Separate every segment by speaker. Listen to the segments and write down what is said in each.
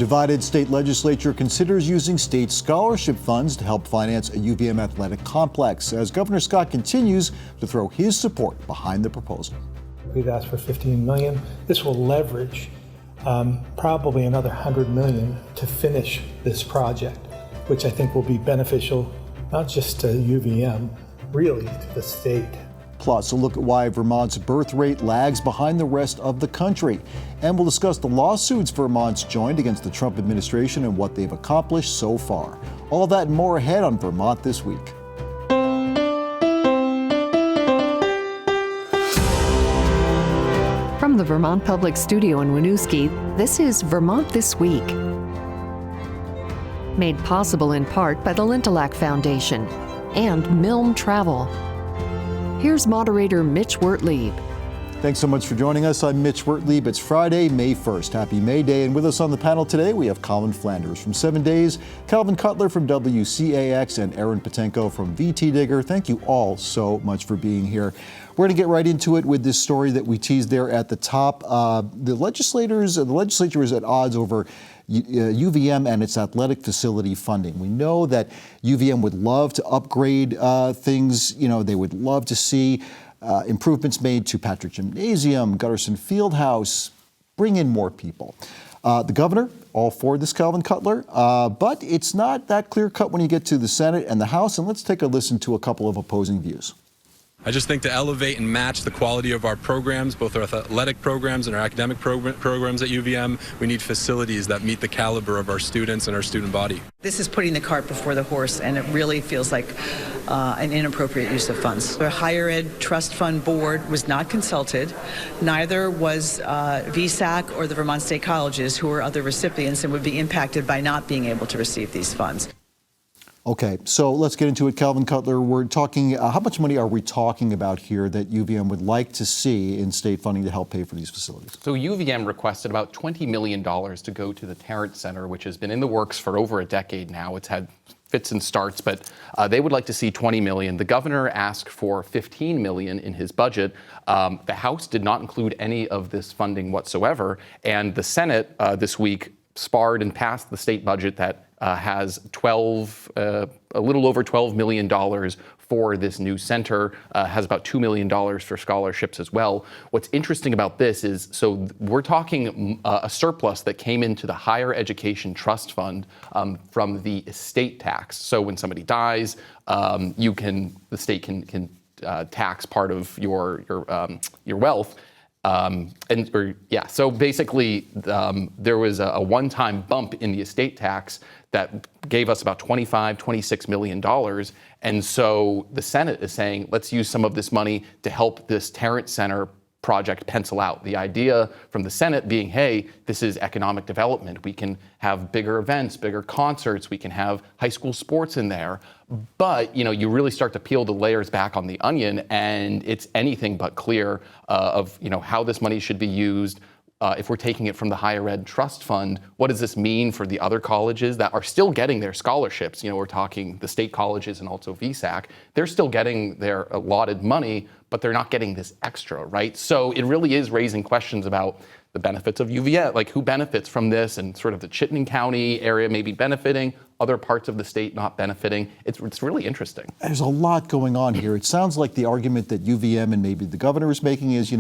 Speaker 1: divided state legislature considers using state scholarship funds to help finance a UVM athletic complex as Governor Scott continues to throw his support behind the proposal.
Speaker 2: We've asked for $15 million. This will leverage probably another $100 million to finish this project, which I think will be beneficial not just to UVM, really to the state.
Speaker 1: Plus, a look at why Vermont's birth rate lags behind the rest of the country. And we'll discuss the lawsuits Vermont's joined against the Trump administration and what they've accomplished so far. All that and more ahead on Vermont This Week.
Speaker 3: From the Vermont Public Studio in Winooski, this is Vermont This Week. Made possible in part by the Lintelak Foundation and Milne Travel. Here's Moderator Mitch Wertlieb.
Speaker 1: Thanks so much for joining us. I'm Mitch Wertlieb. It's Friday, May 1st. Happy May Day. And with us on the panel today, we have Colin Flanders from 7 Days, Cutler from WCAX, and Erin Petenko from VTDigger. Thank you all so much for being here. We're going to get right into it with this story that we teased there at the top. The legislature is at odds over UVM and its athletic facility funding. We know that UVM would love to upgrade things. You know, they would love to see improvements made to Patrick Gymnasium, Gutterson Fieldhouse, bring in more people. The governor, all for this, Cutler, but it's not that clear cut when you get to the Senate and the House. And let's take a listen to a couple of opposing views.
Speaker 4: I just think to elevate and match the quality of our programs, both our athletic programs and our academic programs at UVM, we need facilities that meet the caliber of our students and our student body.
Speaker 5: This is putting the cart before the horse, and it really feels like an inappropriate use of funds. The Higher Ed Trust Fund Board was not consulted. Neither was VSAC or the Vermont State Colleges, who are other recipients and would be impacted by not being able to receive these funds.
Speaker 1: Okay, so let's get into it, Cutler. We're talking, how much money are we talking about here that UVM would like to see in state funding to help pay for these facilities?
Speaker 6: So UVM requested about $20 million to go to the Tarrant Center, which has been in the works for over a decade now. It's had fits and starts, but they would like to see $20 million. The governor asked for $15 million in his budget. The House did not include any of this funding whatsoever, and the Senate this week sparred and passed the state budget that has a little over $12 million for this new center, has about $2 million for scholarships as well. What's interesting about this is, so we're talking a surplus that came into the Higher Education Trust Fund from the estate tax. So when somebody dies, the state can tax part of your wealth. So basically, there was a one-time bump in the estate tax that gave us about $26 million. And so the Senate is saying, let's use some of this money to help this Tarrant Center project pencil out. The idea from the Senate being, hey, this is economic development. We can have bigger events, bigger concerts. We can have high school sports in there. But, you really start to peel the layers back on the onion, and it's anything but clear of, how this money should be used. If we're taking it from the Higher Ed Trust Fund, what does this mean for the other colleges that are still getting their scholarships? We're talking the state colleges and also VSAC. They're still getting their allotted money, but they're not getting this extra, right? So it really is raising questions about the benefits of UVM, like who benefits from this, and sort of the Chittenden County area maybe benefiting, other parts of the state not benefiting. It's really interesting.
Speaker 1: There's a lot going on here. It sounds like the argument that UVM and maybe the governor is making is,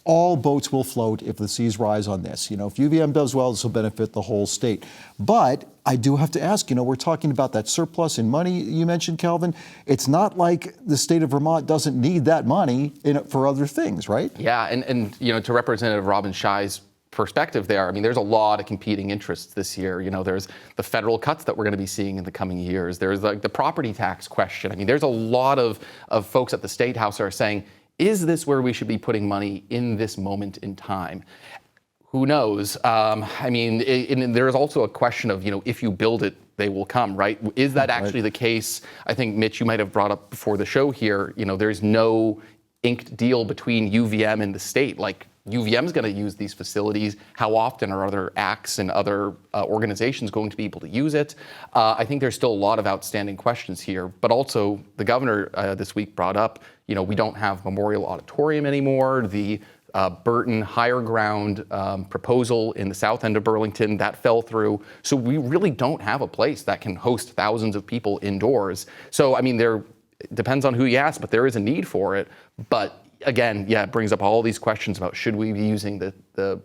Speaker 1: all boats will float if the seas rise on this. If UVM does well, this will benefit the whole state. But I do have to ask, we're talking about that surplus in money you mentioned, Calvin. It's not like the state of Vermont doesn't need that money for other things, right?
Speaker 6: Yeah, and to Representative Robin Schei's perspective there, there's a lot of competing interests this year. There's the federal cuts that we're going to be seeing in the coming years. There's the property tax question. There's a lot of folks at the State House are saying, is this where we should be putting money in this moment in time? Who knows? There's also a question of, if you build it, they will come, right? Is that actually the case? I think, Mitch, you might have brought up before the show here, there's no inked deal between UVM and the state. Like, UVM's going to use these facilities. How often are other ACTs and other organizations going to be able to use it? I think there's still a lot of outstanding questions here. But also, the governor this week brought up, we don't have Memorial Auditorium anymore. The Burton higher ground proposal in the south end of Burlington that fell through. So we really don't have a place that can host thousands of people indoors. So I mean, it depends on who you ask, but there is a need for it. But again, yeah, it brings up all these questions about should we be using the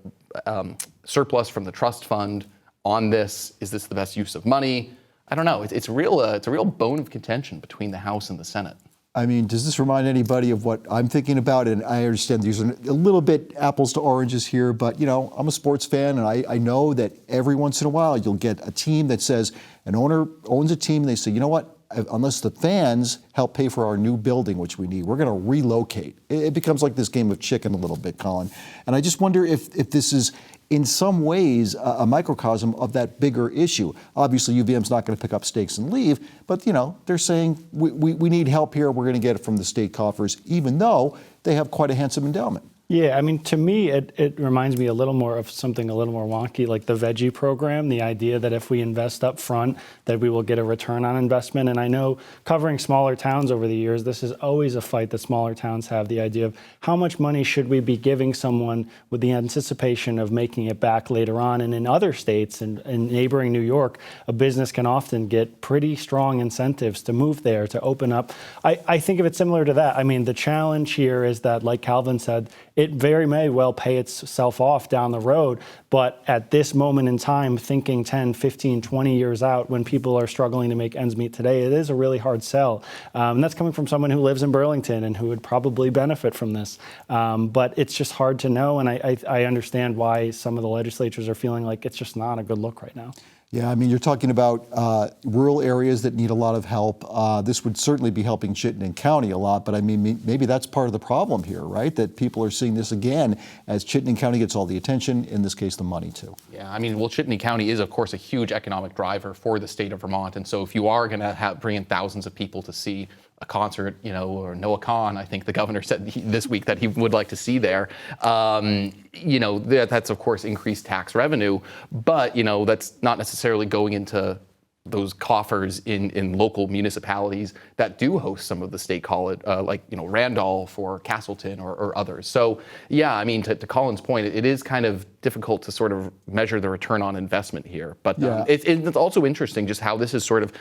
Speaker 6: surplus from the trust fund on this? Is this the best use of money? I don't know. It's a real bone of contention between the House and the Senate.
Speaker 1: I mean, does this remind anybody of what I'm thinking about? And I understand these are a little bit apples to oranges here, but I'm a sports fan, and I know that every once in a while you'll get a team that says, an owner owns a team, and they say, you know what, unless the fans help pay for our new building, which we need, we're going to relocate. It becomes like this game of chicken a little bit, Colin. And I just wonder if this is in some ways a microcosm of that bigger issue. Obviously, UVM's not going to pick up stakes and leave, but they're saying we need help here. We're going to get it from the state coffers, even though they have quite a handsome endowment.
Speaker 7: Yeah, I mean, to me, it reminds me a little more of something a little more wonky, like the veggie program, the idea that if we invest up front, that we will get a return on investment. And I know covering smaller towns over the years, this is always a fight that smaller towns have, the idea of how much money should we be giving someone with the anticipation of making it back later on. And in other states, and in neighboring New York, a business can often get pretty strong incentives to move there, to open up. I think of it similar to that. I mean, the challenge here is that, like Calvin said, it very may well pay itself off down the road. But at this moment in time, thinking 10, 15, 20 years out, when people are struggling to make ends meet today, it is a really hard sell. And that's coming from someone who lives in Burlington and who would probably benefit from this. But it's just hard to know. And I understand why some of the legislatures are feeling like it's just not a good look right now.
Speaker 1: Yeah, I mean, you're talking about rural areas that need a lot of help. This would certainly be helping Chittenden County a lot, but I mean, maybe that's part of the problem here, right? That people are seeing this again as Chittenden County gets all the attention, in this case, the money too.
Speaker 6: Yeah, I mean, well, Chittenden County is, of course, a huge economic driver for the state of Vermont. And so if you are going to bring in thousands of people to see a concert, or Noah Kahn, I think the governor said this week that he would like to see there. That's of course increased tax revenue, but that's not necessarily going into those coffers in local municipalities that do host some of the state college, like Randolph or Castleton or others. So yeah, I mean, to Colin's point, it is kind of difficult to sort of measure the return on investment here. But it's also interesting just how this has sort of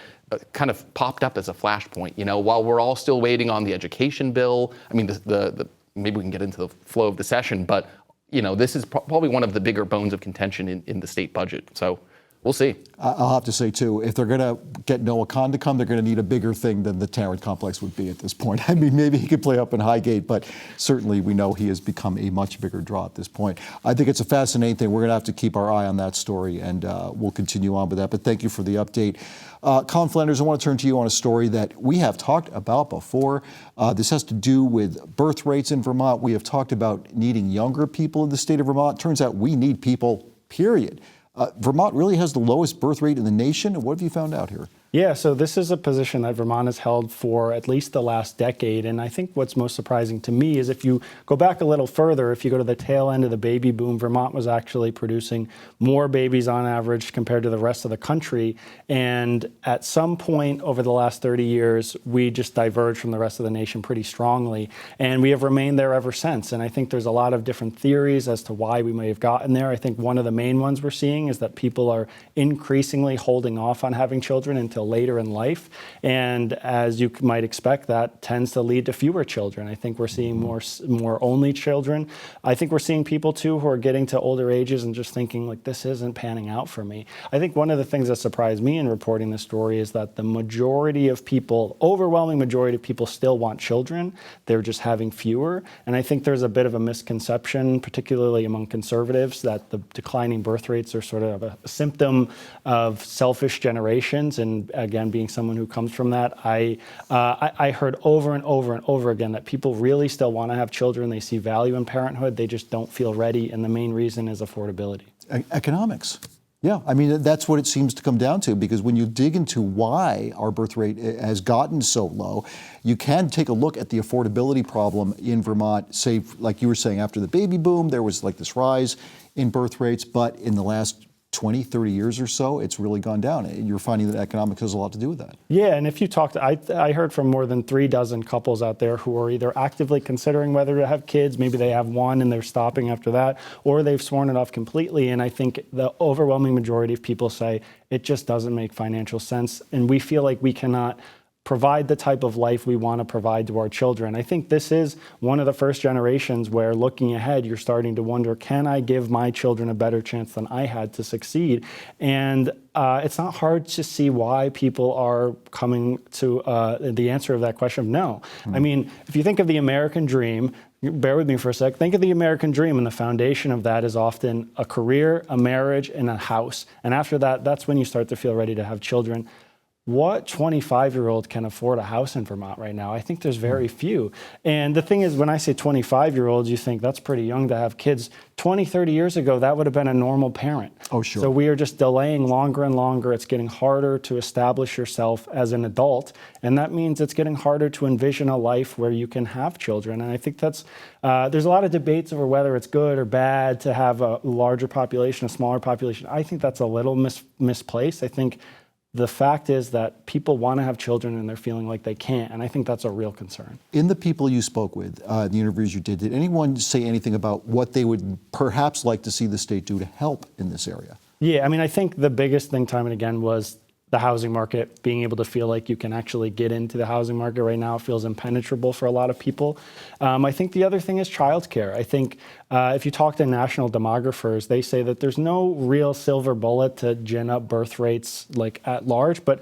Speaker 6: kind of popped up as a flashpoint. While we're all still waiting on the education bill, I mean, the maybe we can get into the flow of the session, but this is probably one of the bigger bones of contention in the state budget. So we'll see.
Speaker 1: I'll have to say, too, if they're going to get Noah Kahn to come, they're going to need a bigger thing than the Tarrant complex would be at this point. I mean, maybe he could play up in Highgate, but certainly we know he has become a much bigger draw at this point. I think it's a fascinating thing. We're going to have to keep our eye on that story, and we'll continue on with that. But thank you for the update. Colin Flanders, I want to turn to you on a story that we have talked about before. This has to do with birth rates in Vermont. We have talked about needing younger people in the state of Vermont. Turns out we need people, period. Vermont really has the lowest birth rate in the nation. What have you found out here?
Speaker 7: Yeah, so this is a position that Vermont has held for at least the last decade. And I think what's most surprising to me is if you go back a little further, if you go to the tail end of the baby boom, Vermont was actually producing more babies on average compared to the rest of the country. And at some point over the last 30 years, we just diverged from the rest of the nation pretty strongly. And we have remained there ever since. And I think there's a lot of different theories as to why we may have gotten there. I think one of the main ones we're seeing is that people are increasingly holding off on having children until later in life. And as you might expect, that tends to lead to fewer children. I think we're seeing more only children. I think we're seeing people too who are getting to older ages and just thinking like, this isn't panning out for me. I think one of the things that surprised me in reporting this story is that the majority of people, overwhelming majority of people still want children. They're just having fewer. And I think there's a bit of a misconception, particularly among conservatives, that the declining birth rates are sort of a symptom of selfish generations. And again, being someone who comes from that, I heard over and over and over again that people really still want to have children. They see value in parenthood. They just don't feel ready. And the main reason is affordability.
Speaker 1: Economics. Yeah, I mean, that's what it seems to come down to, because when you dig into why our birth rate has gotten so low, you can take a look at the affordability problem in Vermont. Say, like you were saying, after the baby boom, there was like this rise in birth rates, but in the last 20, 30 years or so, it's really gone down. You're finding that economics has a lot to do with that.
Speaker 7: Yeah, and if you talk to, I heard from more than 36 couples out there who are either actively considering whether to have kids, maybe they have one and they're stopping after that, or they've sworn it off completely. And I think the overwhelming majority of people say it just doesn't make financial sense. And we feel like we cannot provide the type of life we want to provide to our children. I think this is one of the first generations where, looking ahead, you're starting to wonder, can I give my children a better chance than I had to succeed? And it's not hard to see why people are coming to the answer of that question of no. I mean, if you think of the American dream, bear with me for a sec, think of the American dream, and the foundation of that is often a career, a marriage, and a house. And after that, that's when you start to feel ready to have children. What 25-year-old can afford a house in Vermont right now? I think there's very few. And the thing is, when I say 25-year-olds, you think that's pretty young to have kids. 20, 30 years ago, that would have been a normal parent.
Speaker 1: Oh, sure.
Speaker 7: So we are just delaying longer and longer. It's getting harder to establish yourself as an adult. And that means it's getting harder to envision a life where you can have children. And I think that's, there's a lot of debates over whether it's good or bad to have a larger population, a smaller population. I think that's a little misplaced. I think the fact is that people want to have children and they're feeling like they can't, and I think that's a real concern. In
Speaker 1: the people you spoke with, the interviews you did anyone say anything about what they would perhaps like to see the state do to help in this area?
Speaker 7: Yeah, I mean, I think the biggest thing time and again was the housing market, being able to feel like you can actually get into the housing market right now feels impenetrable for a lot of people. I think the other thing is childcare. I think if you talk to national demographers, they say that there's no real silver bullet to gin up birth rates like at large, but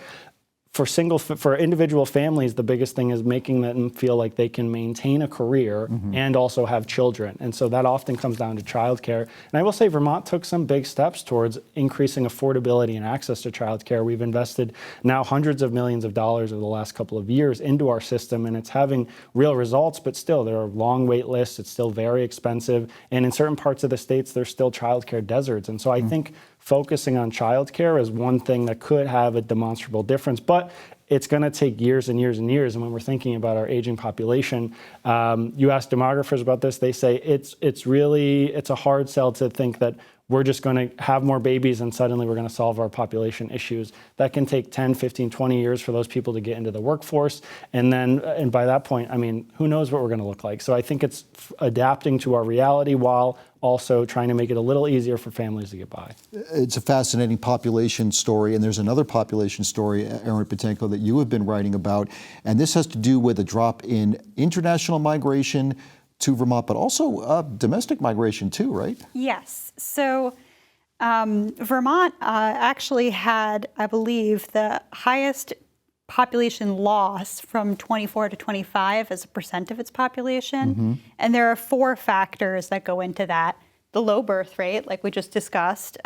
Speaker 7: for individual families, the biggest thing is making them feel like they can maintain a career and also have children. And so that often comes down to childcare. And I will say Vermont took some big steps towards increasing affordability and access to childcare. We've invested now hundreds of millions of dollars over the last couple of years into our system, and it's having real results, but still there are long wait lists. It's still very expensive. And in certain parts of the states, there's still childcare deserts. And so I think focusing on childcare is one thing that could have a demonstrable difference, but it's going to take years and years and years. And when we're thinking about our aging population, you ask demographers about this, they say it's a hard sell to think that we're just going to have more babies and suddenly we're going to solve our population issues. That can take 10, 15, 20 years for those people to get into the workforce. And by that point, I mean, who knows what we're going to look like. So I think it's adapting to our reality while also trying to make it a little easier for families to get by.
Speaker 1: It's a fascinating population story, and there's another population story, Erin Petenko, that you have been writing about, and this has to do with a drop in international migration to Vermont, but also domestic migration too, right?
Speaker 8: Yes. So Vermont actually had, I believe, the highest population loss from 24 to 25 as a percent of its population. And there are 4 factors that go into that. The low birth rate, like we just discussed.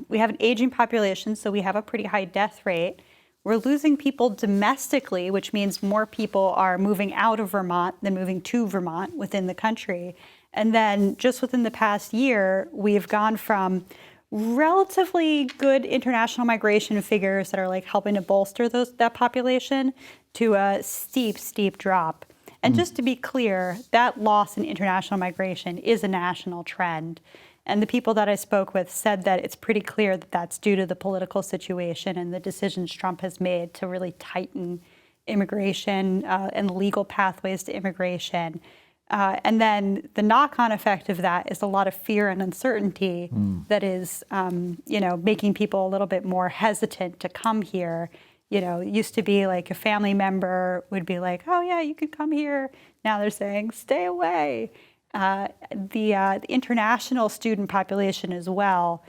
Speaker 8: We have an aging population, so we have a pretty high death rate. We're losing people domestically, which means more people are moving out of Vermont than moving to Vermont within the country. And then just within the past year, we've gone from relatively good international migration figures that are like helping to bolster that population to a steep, steep drop. And just to be clear, that loss in international migration is a national trend. And the people that I spoke with said that it's pretty clear that that's due to the political situation and the decisions Trump has made to really tighten immigration and legal pathways to immigration. And then the knock-on effect of that is a lot of fear and uncertainty that is, making people a little bit more hesitant to come here. You know, it used to be like a family member would be like, oh yeah, you can come here. Now they're saying, stay away. The international student population as well,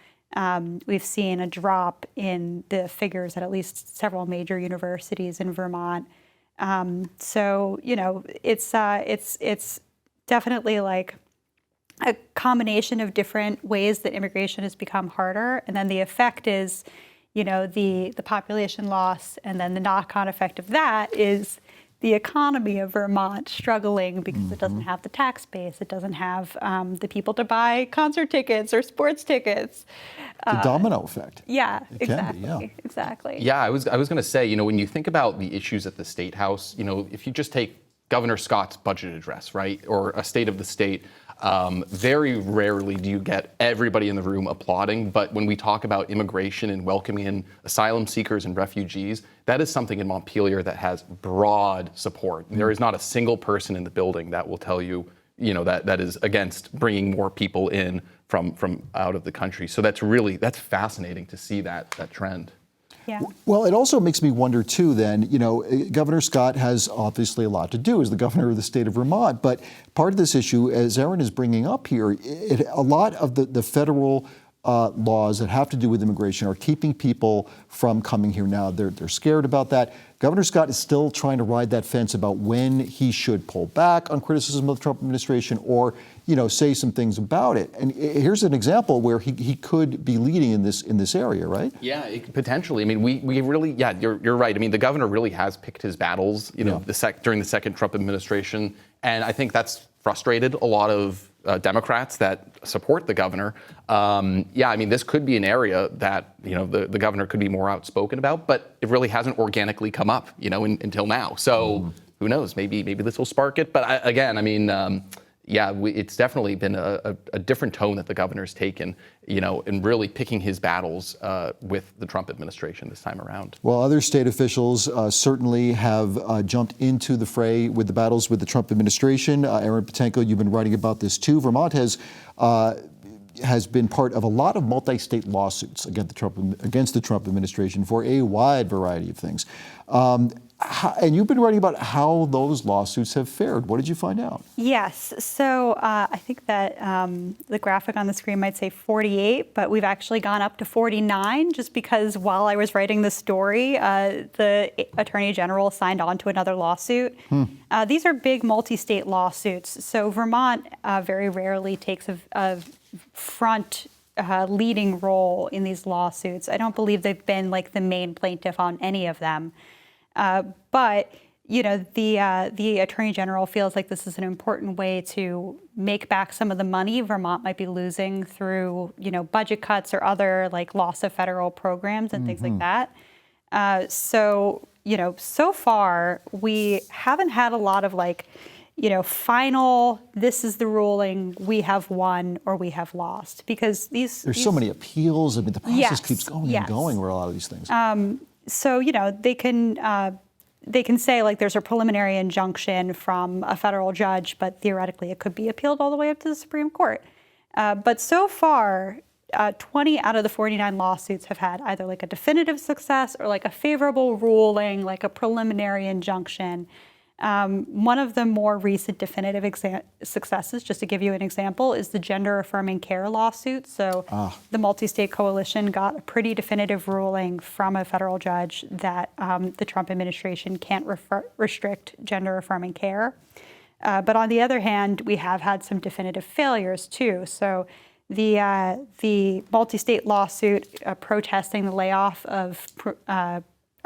Speaker 8: we've seen a drop in the figures at least several major universities in Vermont. So, it's definitely like a combination of different ways that immigration has become harder. And then the effect is, the population loss, and then the knock-on effect of that is the economy of Vermont struggling because it doesn't have the tax base. It doesn't have the people to buy concert tickets or sports tickets.
Speaker 1: The domino effect.
Speaker 8: Yeah,
Speaker 1: exactly.
Speaker 8: Exactly.
Speaker 6: Yeah, I was going to say, when you think about the issues at the State House, if you just take Governor Scott's budget address, right, or a state of the state, Very rarely do you get everybody in the room applauding, but when we talk about immigration and welcoming in asylum seekers and refugees, that is something in Montpelier that has broad support. There is not a single person in the building that will tell you, that is against bringing more people in from out of the country. So that's fascinating to see that trend.
Speaker 8: Yeah.
Speaker 1: Well, it also makes me wonder, too, then, Governor Scott has obviously a lot to do as the governor of the state of Vermont, but part of this issue, as Erin is bringing up here, a lot of the federal laws that have to do with immigration are keeping people from coming here now. They're scared about that. Governor Scott is still trying to ride that fence about when he should pull back on criticism of the Trump administration or, say some things about it. And here's an example where he could be leading in this area, right?
Speaker 6: Yeah, potentially. I mean, we really, you're right. I mean, the governor really has picked his battles, during the second Trump administration, and I think that's frustrated a lot of Democrats that support the governor. I mean, this could be an area that, the governor could be more outspoken about, but it really hasn't organically come up, until now. So who knows? Maybe this will spark it. But it's definitely been a different tone that the governor's taken, in really picking his battles with the Trump administration this time around. Well,
Speaker 1: other state officials certainly have jumped into the fray with the battles with the Trump administration. Erin Petenko, you've been writing about this too. Vermont has been part of a lot of multi-state lawsuits against the Trump administration for a wide variety of things. And you've been writing about how those lawsuits have fared. What did you find out?
Speaker 8: Yes. So I think that the graphic on the screen might say 48, but we've actually gone up to 49 just because while I was writing the story, the Attorney General signed on to another lawsuit. These are big multi-state lawsuits. So Vermont very rarely takes a front leading role in these lawsuits. I don't believe they've been like the main plaintiff on any of them. But the Attorney General feels like this is an important way to make back some of the money Vermont might be losing through, budget cuts or other like loss of federal programs and things like that. So far we haven't had a lot of final, this is the ruling, we have won or we have lost, because there's
Speaker 1: so many appeals. I mean, the process keeps going and going where a lot of these things.
Speaker 8: So, they can say like there's a preliminary injunction from a federal judge, but theoretically it could be appealed all the way up to the Supreme Court. But so far, 20 out of the 49 lawsuits have had either like a definitive success or like a favorable ruling, like a preliminary injunction. One of the more recent definitive successes, just to give you an example, is the gender-affirming care lawsuit. So the multi-state coalition got a pretty definitive ruling from a federal judge that the Trump administration can't restrict gender-affirming care. But on the other hand, we have had some definitive failures too. So the multi-state lawsuit protesting the layoff of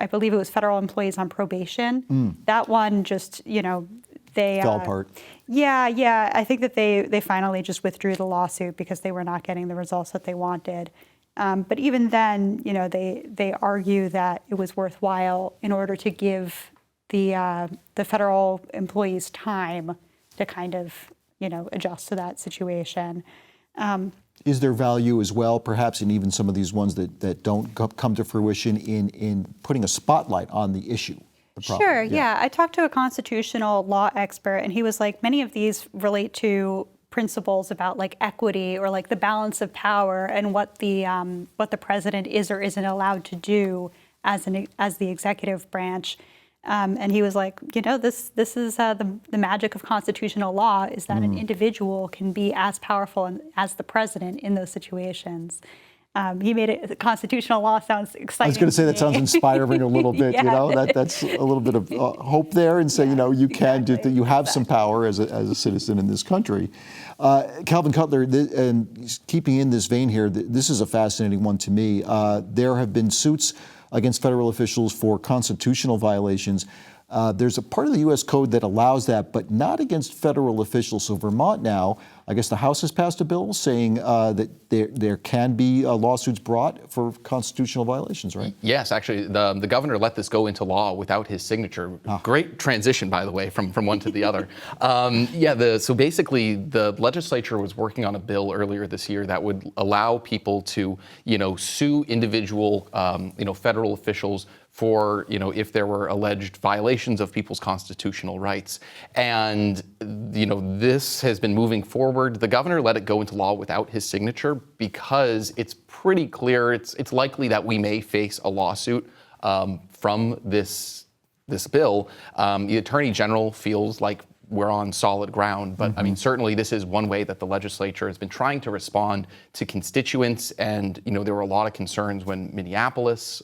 Speaker 8: I believe it was federal employees on probation. That one just, they
Speaker 1: fell apart.
Speaker 8: Yeah. I think that they finally just withdrew the lawsuit because they were not getting the results that they wanted. But even then, they argue that it was worthwhile in order to give the federal employees time to kind of, adjust to that situation.
Speaker 1: Is there value as well, perhaps in even some of these ones that don't come to fruition in putting a spotlight on the issue?
Speaker 8: Sure, yeah. I talked to a constitutional law expert, and he was like, many of these relate to principles about like equity or like the balance of power and what the president is or isn't allowed to do as the executive branch. And he was like, this is the magic of constitutional law is that an individual can be as powerful as the president in those situations. He made it, constitutional law sounds exciting.
Speaker 1: I was going to say that sounds inspiring a little bit, that's a little bit of hope there and say, you can do that, you have some power as a citizen in this country. Calvin Cutler, and keeping in this vein here, this is a fascinating one to me. There have been suits against federal officials for constitutional violations. There's a part of the U.S. code that allows that, but not against federal officials. So Vermont now, I guess the House has passed a bill saying that there can be lawsuits brought for constitutional violations, right?
Speaker 6: Yes, actually, the governor let this go into law without his signature. Great transition, by the way, from one to the other. So basically, the legislature was working on a bill earlier this year that would allow people to, sue individual, federal officials for, if there were alleged violations of people's constitutional rights. And, this has been moving forward. The governor let it go into law without his signature because it's pretty clear, it's likely that we may face a lawsuit from this bill. The Attorney General feels like we're on solid ground. But I mean, certainly this is one way that the legislature has been trying to respond to constituents. And, there were a lot of concerns when Minneapolis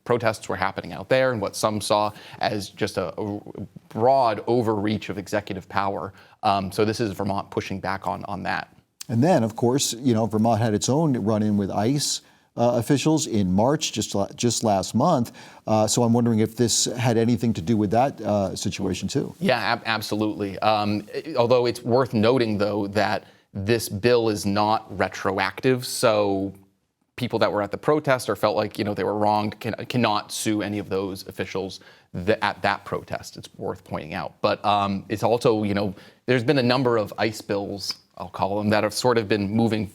Speaker 6: protests were happening out there and what some saw as just a broad overreach of executive power. So this is Vermont pushing back on that.
Speaker 1: And then, of course, Vermont had its own run-in with ICE officials in March, just last month. So I'm wondering if this had anything to do with that situation too.
Speaker 6: Yeah, absolutely. Although it's worth noting, though, that this bill is not retroactive. So people that were at the protest or felt like they were wronged cannot sue any of those officials at that protest. It's worth pointing out. But it's also, there's been a number of ICE bills, I'll call them, that have sort of been moving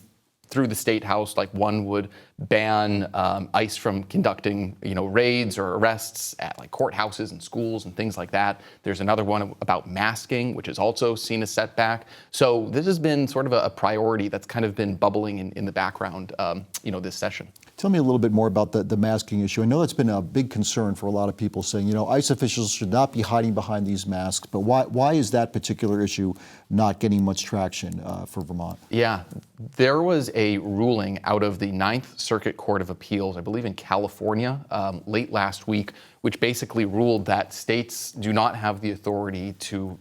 Speaker 6: through the state house. Like one would ban ICE from conducting, raids or arrests at like courthouses and schools and things like that. There's another one about masking, which is also seen as setback. So this has been sort of a priority that's kind of been bubbling in the background, this session.
Speaker 1: Tell me a little bit more about the masking issue. I know it's been a big concern for a lot of people, saying, ICE officials should not be hiding behind these masks. But why is that particular issue not getting much traction for Vermont?
Speaker 6: Yeah, there was a ruling out of the Ninth Circuit Court of Appeals, I believe in California, late last week, which basically ruled that states do not have the authority to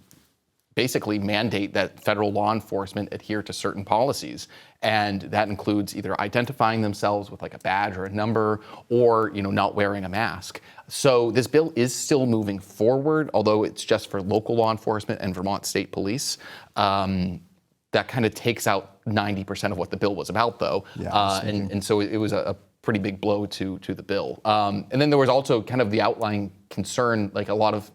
Speaker 6: basically mandate that federal law enforcement adhere to certain policies. And that includes either identifying themselves with like a badge or a number or, not wearing a mask. So this bill is still moving forward, although it's just for local law enforcement and Vermont State Police. That kind of takes out 90% of what the bill was about, though. Yeah, and so it was a pretty big blow to the bill. And then there was also kind of the outlying concern, like a lot of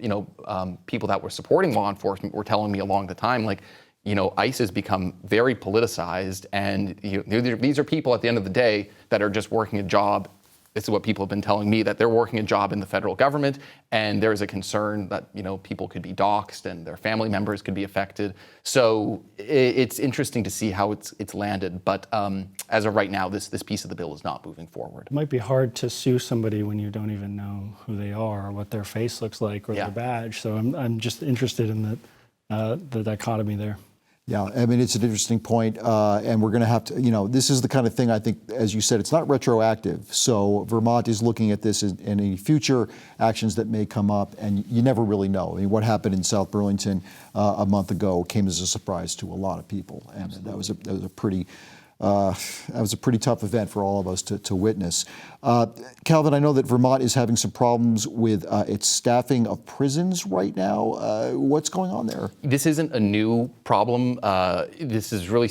Speaker 6: people that were supporting law enforcement were telling me along the time, like, ICE has become very politicized, and these are people at the end of the day that are just working a job. This is what people have been telling me, that they're working a job in the federal government, and there is a concern that people could be doxxed and their family members could be affected. So it's interesting to see how it's landed. But as of right now, this piece of the bill is not moving forward.
Speaker 7: It might be hard to sue somebody when you don't even know who they are, or what their face looks like, or their badge. So I'm just interested in the dichotomy there.
Speaker 1: Yeah, I mean, it's an interesting point, and we're going to have to, this is the kind of thing, I think, as you said, it's not retroactive. So Vermont is looking at this in any future actions that may come up, and you never really know. I mean, what happened in South Burlington a month ago came as a surprise to a lot of people, and that was a pretty tough event for all of us to witness. Calvin, I know that Vermont is having some problems with its staffing of prisons right now. What's going on there?
Speaker 6: This isn't a new problem. This has really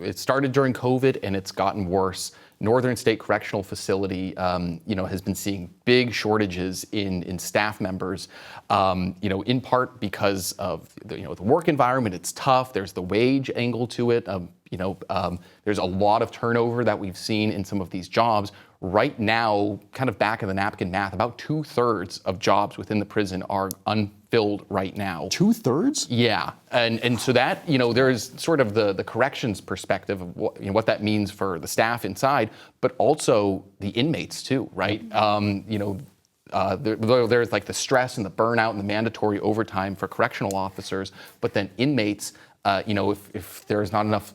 Speaker 6: it started during COVID, and it's gotten worse. Northern State Correctional Facility, has been seeing big shortages in staff members, in part because of the work environment. It's tough. There's the wage angle to it. There's a lot of turnover that we've seen in some of these jobs. Right now, kind of back of the napkin math, about 2/3 of jobs within the prison are unfilled right now.
Speaker 1: 2/3?
Speaker 6: Yeah, and so that, there's sort of the corrections perspective of what that means for the staff inside, but also the inmates too, right? There's like the stress and the burnout and the mandatory overtime for correctional officers, but then inmates, if there's not enough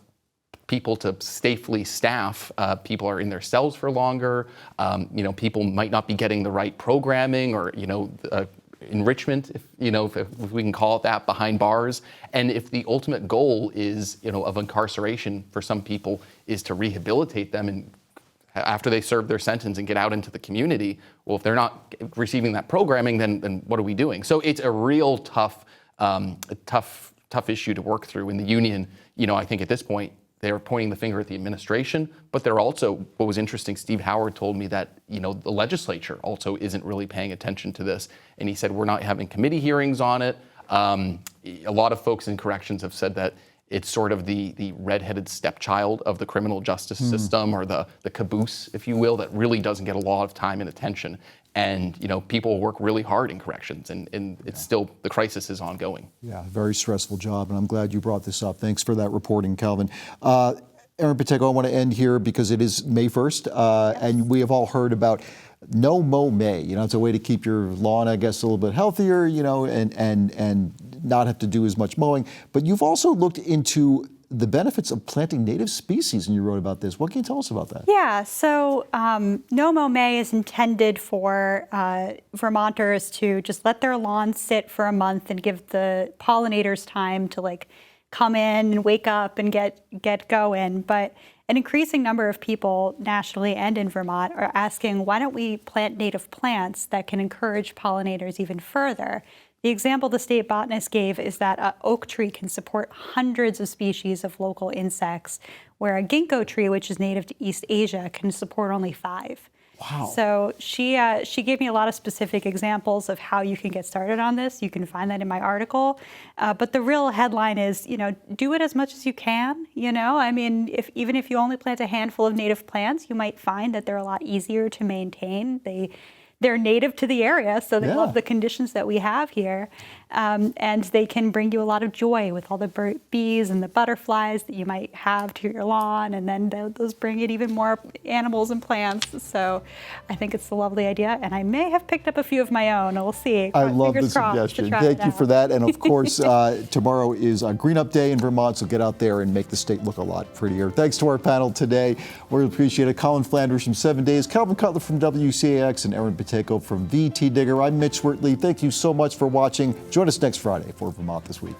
Speaker 6: people to safely staff, people are in their cells for longer. People might not be getting the right programming or enrichment, if we can call it that, behind bars. And if the ultimate goal is of incarceration for some people is to rehabilitate them and after they serve their sentence and get out into the community, well, if they're not receiving that programming, then what are we doing? So it's a real tough issue to work through. And the union, I think at this point, they're pointing the finger at the administration, but they're also, what was interesting, Steve Howard told me that, the legislature also isn't really paying attention to this. And he said, we're not having committee hearings on it. A lot of folks in corrections have said that it's sort of the redheaded stepchild of the criminal justice system, or the caboose, if you will, that really doesn't get a lot of time and attention. And people work really hard in corrections, and it's still, the crisis is ongoing.
Speaker 1: Yeah, very stressful job, and I'm glad you brought this up. Thanks for that reporting, Calvin. Erin Petenko, I want to end here because it is May 1st, and we have all heard about No Mow May. It's a way to keep your lawn, I guess, a little bit healthier, and not have to do as much mowing. But you've also looked into the benefits of planting native species, and you wrote about this. What can you tell us about that?
Speaker 8: Yeah, so No Mow May is intended for Vermonters to just let their lawns sit for a month and give the pollinators time to come in and wake up and get going. But an increasing number of people nationally and in Vermont are asking, why don't we plant native plants that can encourage pollinators even further? The example the state botanist gave is that an oak tree can support hundreds of species of local insects, where a ginkgo tree, which is native to East Asia, can support only 5.
Speaker 1: Wow.
Speaker 8: So she gave me a lot of specific examples of how you can get started on this. You can find that in my article. But the real headline is, do it as much as you can. I mean, even if you only plant a handful of native plants, you might find that they're a lot easier to maintain. They're native to the area, so they love the conditions that we have here. And they can bring you a lot of joy with all the bees and the butterflies that you might have to your lawn, and then those bring in even more animals and plants. So I think it's a lovely idea, and I may have picked up a few of my own. We'll see.
Speaker 1: I love the suggestion. Thank you for that. And of course, tomorrow is Green Up Day in Vermont, so get out there and make the state look a lot prettier. Thanks to our panel today. We appreciate it. Colin Flanders from 7 Days, Calvin Cutler from WCAX, and Erin Petenko from VTDigger. I'm Mitch Wertlieb. Thank you so much for watching. Join us next Friday for Vermont This Week.